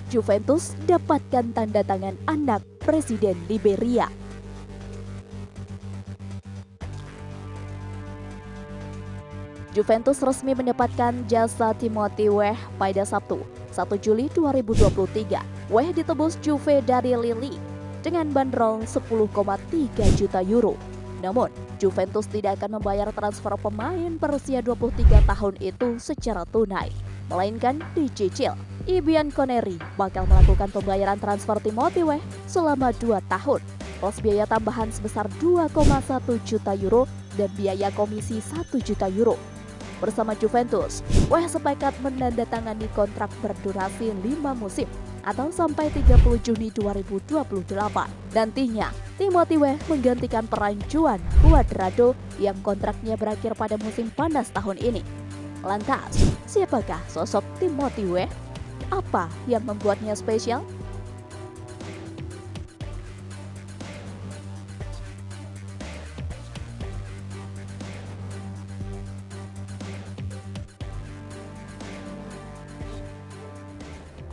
Juventus dapatkan tanda tangan anak Presiden Liberia. Juventus resmi mendapatkan jasa Timothy Weah pada Sabtu, 1 Juli 2023. Weah ditebus Juve dari Lille dengan bandrol 10,3 juta euro. Namun, Juventus tidak akan membayar transfer pemain berusia 23 tahun itu secara tunai, melainkan dicicil. Bianconeri bakal melakukan pembayaran transfer Timothy Weah selama 2 tahun, plus biaya tambahan sebesar 2,1 juta euro dan biaya komisi 1 juta euro. Bersama Juventus, Weah sepakat menandatangani kontrak berdurasi 5 musim atau sampai 30 Juni 2028. Nantinya, Timothy Weah menggantikan peran Juan Cuadrado yang kontraknya berakhir pada musim panas tahun ini. Lantas, siapakah sosok Timothy Weah? Apa yang membuatnya spesial?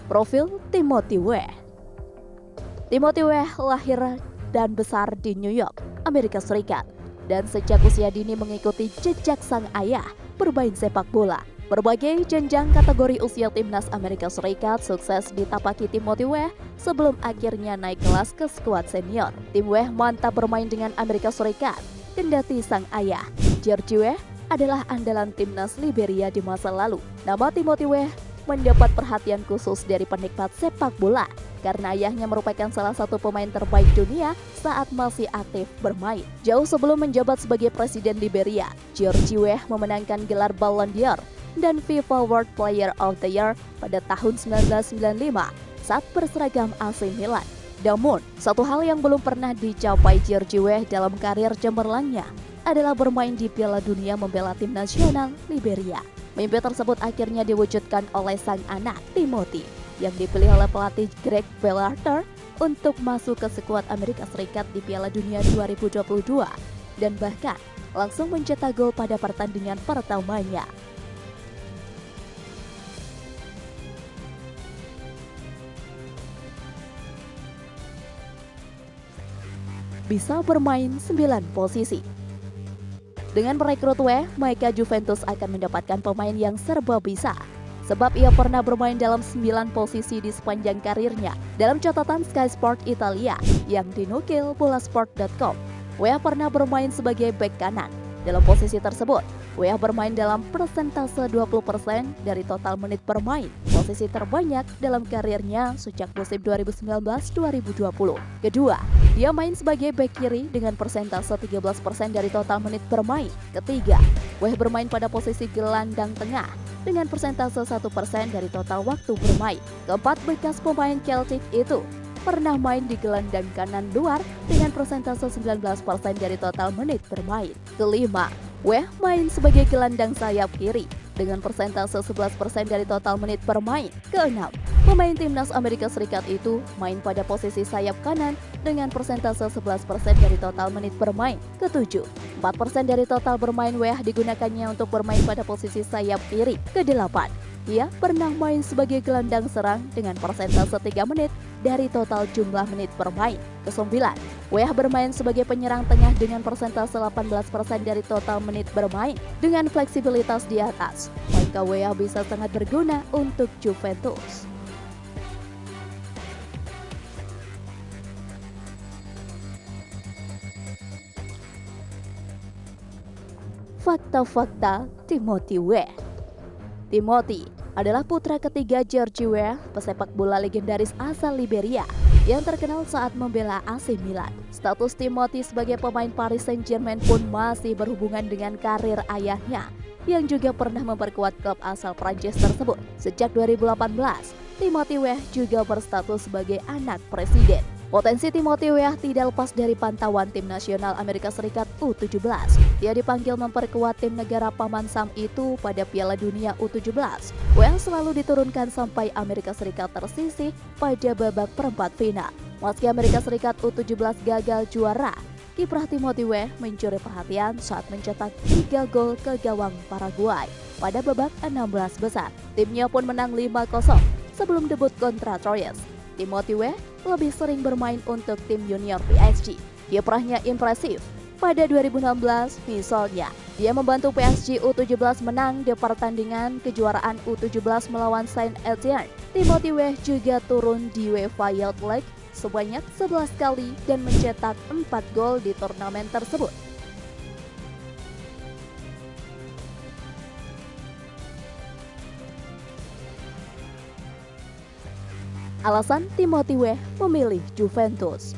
Profil Timothy Weah. Timothy Weah lahir dan besar di New York, Amerika Serikat, dan sejak usia dini mengikuti jejak sang ayah bermain sepak bola. Berbagai jenjang kategori usia timnas Amerika Serikat sukses ditapaki Timothy Weah sebelum akhirnya naik kelas ke skuad senior. Tim Weah mantap bermain dengan Amerika Serikat, kendati sang ayah, George Weah, adalah andalan timnas Liberia di masa lalu. Nama Timothy Weah mendapat perhatian khusus dari penikmat sepak bola karena ayahnya merupakan salah satu pemain terbaik dunia saat masih aktif bermain. Jauh sebelum menjabat sebagai presiden Liberia, George Weah memenangkan gelar Ballon d'Or dan FIFA World Player of the Year pada tahun 1995 saat berseragam AC Milan. Namun, satu hal yang belum pernah dicapai George Weah dalam karir cemerlangnya adalah bermain di Piala Dunia membela tim nasional Liberia. Mimpi tersebut akhirnya diwujudkan oleh sang anak, Timothy, yang dipilih oleh pelatih Greg Berhalter untuk masuk ke skuad Amerika Serikat di Piala Dunia 2022 dan bahkan langsung mencetak gol pada pertandingan pertamanya. Bisa bermain 9 posisi. Dengan merekrut Weah, maka Juventus akan mendapatkan pemain yang serba bisa. Sebab ia pernah bermain dalam 9 posisi di sepanjang karirnya. Dalam catatan Sky Sport Italia yang dinukil bolasport.com, Weah pernah bermain sebagai bek kanan. Dalam posisi tersebut, Weah bermain dalam persentase 20% dari total menit bermain, posisi terbanyak dalam karirnya sejak musim 2019-2020. Kedua, dia main sebagai bek kiri dengan persentase 13% dari total menit bermain. Ketiga, Weah bermain pada posisi gelandang tengah dengan persentase 1% dari total waktu bermain. Keempat, bekas pemain Celtic itu pernah main di gelandang kanan luar dengan persentase 19% dari total menit bermain. Kelima, Weah main sebagai gelandang sayap kiri dengan persentase 11% dari total menit bermain. Keenam, pemain timnas Amerika Serikat itu main pada posisi sayap kanan dengan persentase 11% dari total menit bermain. Ketujuh, 4% dari total bermain Weah digunakannya untuk bermain pada posisi sayap kiri. Kedelapan, dia pernah main sebagai gelandang serang dengan persentase 3 menit dari total jumlah menit bermain. Kesembilan, Weah bermain sebagai penyerang tengah dengan persentase 18% dari total menit bermain. Dengan fleksibilitas di atas, maka Weah bisa sangat berguna untuk Juventus. Fakta-fakta Timothy Weah. Timothy adalah putra ketiga George Weah, pesepak bola legendaris asal Liberia yang terkenal saat membela AC Milan. Status Timothy sebagai pemain Paris Saint-Germain pun masih berhubungan dengan karir ayahnya yang juga pernah memperkuat klub asal Prancis tersebut. Sejak 2018, Timothy Weah juga berstatus sebagai anak presiden. Potensi Timothy Weah tidak lepas dari pantauan tim nasional Amerika Serikat U17. Dia dipanggil memperkuat tim negara Paman Sam itu pada Piala Dunia U17. Weah selalu diturunkan sampai Amerika Serikat tersisih pada babak perempat final. Meski Amerika Serikat U17 gagal juara, kiprah Timothy Weah mencuri perhatian saat mencetak 3 gol ke gawang Paraguay pada babak 16 besar. Timnya pun menang 5-0 sebelum debut kontra Troyes. Timothy Weah lebih sering bermain untuk tim junior PSG. Kiprahnya impresif. Pada 2016 misalnya, dia membantu PSG U17 menang di pertandingan kejuaraan U17 melawan Saint Etienne. Timothy Weah juga turun di UEFA Youth League sebanyak 11 kali dan mencetak 4 gol di turnamen tersebut. Alasan Timothy Weah memilih Juventus.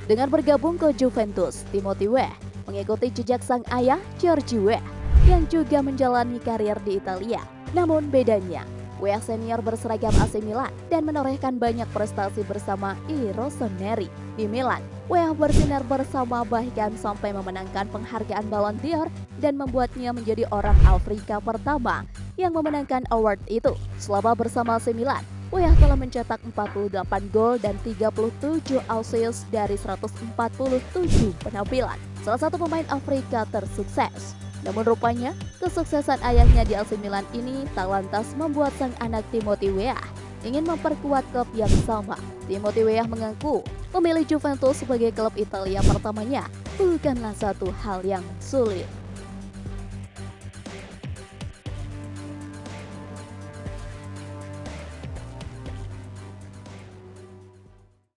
Dengan bergabung ke Juventus, Timothy Weah mengikuti jejak sang ayah Giorgio Weah yang juga menjalani karir di Italia. Namun bedanya, Weah senior berseragam AC Milan dan menorehkan banyak prestasi bersama I Rossoneri. Di Milan, Weah bersinar bersama bahkan sampai memenangkan penghargaan Ballon d'Or dan membuatnya menjadi orang Afrika pertama yang memenangkan award itu. Selama bersama AC Milan, Weah telah mencetak 48 gol dan 37 assist dari 147 penampilan. Salah satu pemain Afrika tersukses. Namun rupanya, kesuksesan ayahnya di AC Milan ini tak lantas membuat sang anak Timothy Weah ingin memperkuat klub yang sama. Timothy Weah mengaku memilih Juventus sebagai klub Italia pertamanya bukanlah satu hal yang sulit.